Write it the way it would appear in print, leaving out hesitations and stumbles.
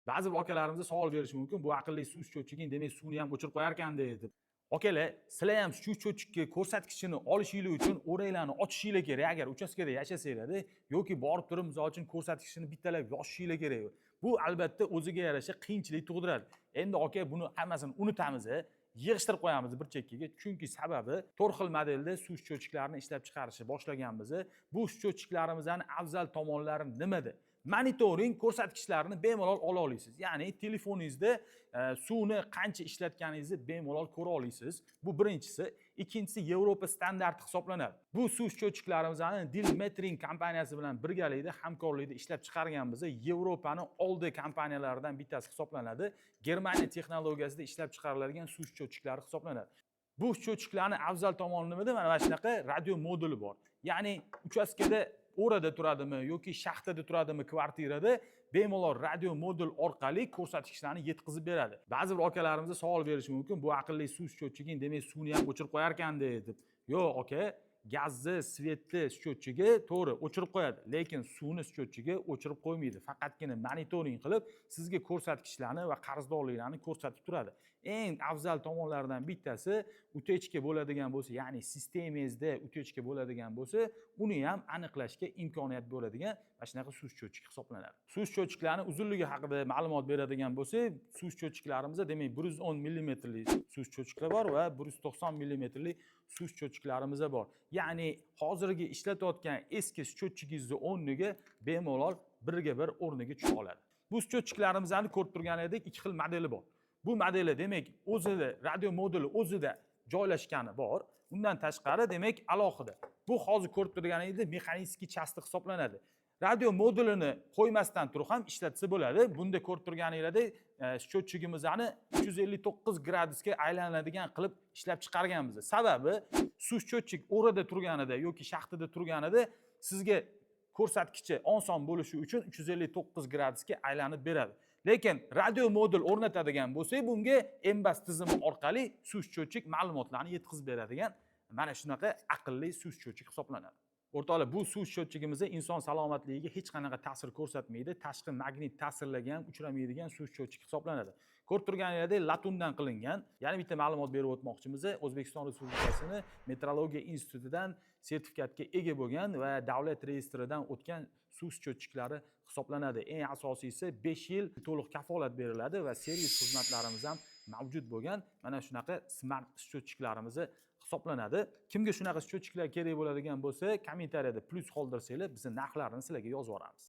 Ba'zi bir akalarimiz savol berishi mumkin. Bu aqlli suv счётчигing demak suvni ham o'chirib qo'yarkan deb. Akalar, sizlar ham suv счётчигga ko'rsatkichini olishinglar uchun o'ranglarni ochishinglar kerak. Agar uchastkada yashasanglar yoki borib turib misol uchun ko'rsatkichini bittalab yozishinglar kerak. Bu albatta o'ziga yarasha qiyinchilik tug'diradi. Endi aka buni hammasini unutamiz, yig'ishtirib qo'yamiz bir chekkaga. Chunki sababi 4 xil modelda suv счётчиklarini ishlab chiqarishni boshlaganmiz. Bu счётчиklarimizning afzal tomonlari nimada? Monitoring ko'rsatkichlarini bemalol ola olasiz. Ya'ni telefoningizda suvni qancha ishlatganingizni bemalol ko'ra olasiz. Bu birinchisi. Ikkinchisi Yevropa standarti hisoblanadi. Bu suv счётчикlarimizni Dilmetring kompaniyasi bilan birgalikda hamkorlikda ishlab chiqarganmiz. Yevropaning oldi kompaniyalaridan bittasi hisoblanadi. Germaniya texnologiyasida ishlab chiqariladigan suv счётчиklari hisoblanadi. Bu счётчикlarning afzal tomoni nimada? Mana shunaqa radio moduli bor. Ya'ni uchastkada o'rada turadimi yoki shaxtada turadimi kvartirada bemalol radio modul orqali ko'rsatkichlarni yetkazib beradi. Ba'zi bir akalarimiz savol berishi mumkin. Bu aqlli suv счётчигing demak suvni ham o'chirib qo'yarkan deb. Yo'q aka, gazni, svetni счётчиga to'g'ri o'chirib qo'yadi, lekin suvni счётчиga o'chirib qo'ymaydi. Faqatgina monitoring qilib sizga ko'rsatkichlarni va qarzdorliklarni ko'rsatib turadi. Eng afzal tomonlaridan bittasi utechka bo'ladigan bo'lsa, ya'ni sistemangizda utechka bo'ladigan bo'lsa, uni ham aniqlashga imkoniyat bo'ladigan mana shunaqa suv счётчик hisoblanadi. Suv счётчикlarning uzunligi haqida ma'lumot beradigan bo'lsak, suv счётчикlarimiz demak 110 mm lik suv счётчикlar bor va 190 mm lik suv счётчикlarimiz bor. Ya'ni hozirgi ishlatayotgan eski счётчигingizning o'rniga bemalol birga bir o'rniga tusha oladi. Bu счётчикlarimizni ko'rib turganingdek ikki xil modeli bor. Bu modeli demak o'zida radio moduli o'zida joylashgani bor. Undan tashqari demak alohida. Bu hozir ko'rib turganingizdek mexanический части hisoblanadi. Radio modulini qo'ymasdan turib ham ishlatsa bo'ladi. Bunda ko'rib turganinglardek счётчигimizni 359 gradusga aylanadigan qilib ishlab chiqarganmiz. Sababi suv счётчик o'rada turganida yoki shaxtada turganida sizga ko'rsatkichi oson bo'lishi uchun 359 gradusga aylanib beradi. Lekin radio modul o'rnatadigan bo'lsak, bunga embas tizimi orqali suv счётчик ma'lumotlarni yetkazib beradigan mana shunaqa aqlli suv счётчик hisoblanadi. O'rtoqlar, bu suv счётчигimiz inson salomatligiga hech qanaqa ta'sir ko'rsatmaydi. Tashqi magnit ta'sirlarga ham uchramaydigan suv счётчик hisoblanadi. Ko'rib turganingizdek latundan qilingan. Yana bitta ma'lumot berib o'tmoqchimiz. O'zbekiston Respublikasining Metrologiya institutidan sertifikatga ega bo'lgan va davlat reyestridan o'tgan suv счётчиklari hisoblanadi. Eng asosiysi 5 yil to'liq kafolat beriladi va servis xizmatlarimiz ham mavjud bo'lgan mana shunaqa smart счётчикlarimiz hisoblanadi. Kimga shunaqa счётчикlar kerak bo'ladigan bo'lsa, kommentariyada plus qoldirsanglar, biz narxlarini sizlarga yozib yuboramiz.